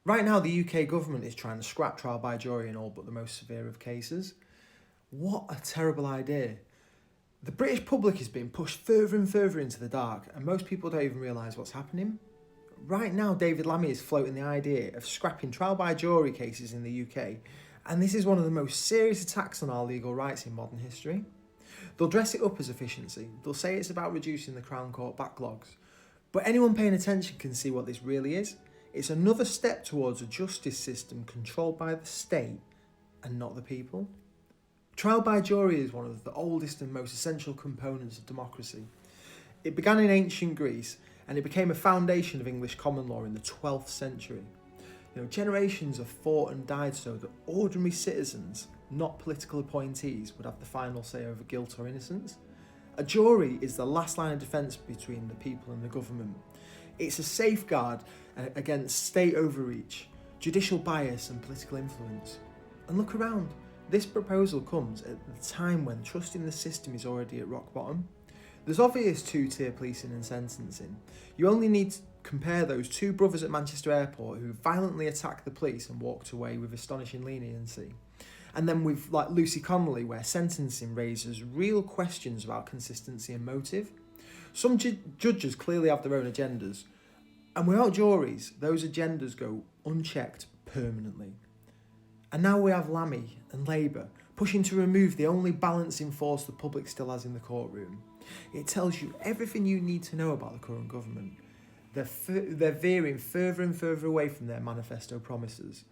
Right now, the UK government is trying to scrap trial by jury in all but the most severe of cases. What a terrible idea. The British public is being pushed further and further into the dark, and most people don't even realise what's happening. Right now, David Lammy is floating the idea of scrapping trial by jury cases in the UK, and this is one of the most serious attacks on our legal rights in modern history. They'll dress it up as efficiency, they'll say it's about reducing the Crown Court backlogs, but anyone paying attention can see what this really is. It's another step towards a justice system controlled by the state and not the people. Trial by jury is one of the oldest and most essential components of democracy. It began in ancient Greece and it became a foundation of English common law in the 12th century. Generations have fought and died so that ordinary citizens, not political appointees, would have the final say over guilt or innocence. A jury is the last line of defence between the people and the government. It's a safeguard against state overreach, judicial bias and political influence. And look around. This proposal comes at the time when trust in the system is already at rock bottom. There's obvious two-tier policing and sentencing. You only need to compare those two brothers at Manchester Airport who violently attacked the police and walked away with astonishing leniency. And then with Lucy Connolly, where sentencing raises real questions about consistency and motive. Some judges clearly have their own agendas, and without juries, those agendas go unchecked permanently. And now we have Lammy and Labour pushing to remove the only balancing force the public still has in the courtroom. It tells you everything you need to know about the current government. They're veering further and further away from their manifesto promises.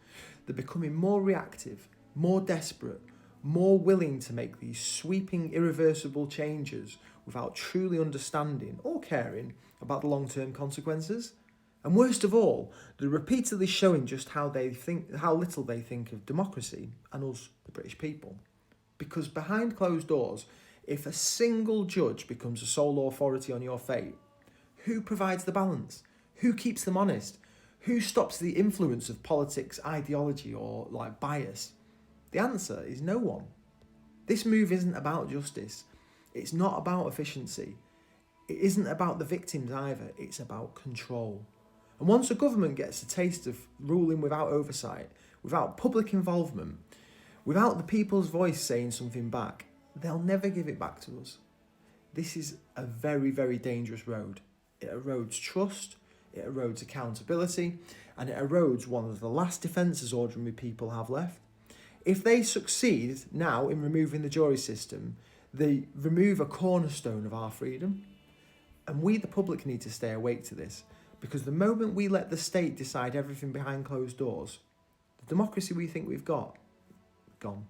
They're becoming more reactive, more desperate, more willing to make these sweeping, irreversible changes without truly understanding or caring about the long-term consequences. And worst of all, they're repeatedly showing just how little they think of democracy and us, the British people. Because behind closed doors, if a single judge becomes a sole authority on your fate, who provides the balance? Who keeps them honest? Who stops the influence of politics, ideology, or bias? The answer is no one. This move isn't about justice. It's not about efficiency. It isn't about the victims either. It's about control. And once a government gets a taste of ruling without oversight, without public involvement, without the people's voice saying something back, they'll never give it back to us. This is a very, very dangerous road. It erodes trust, it erodes accountability, and it erodes one of the last defences ordinary people have left. If they succeed now in removing the jury system, they remove a cornerstone of our freedom. And we, the public, need to stay awake to this, because the moment we let the state decide everything behind closed doors, the democracy we think we've got, gone.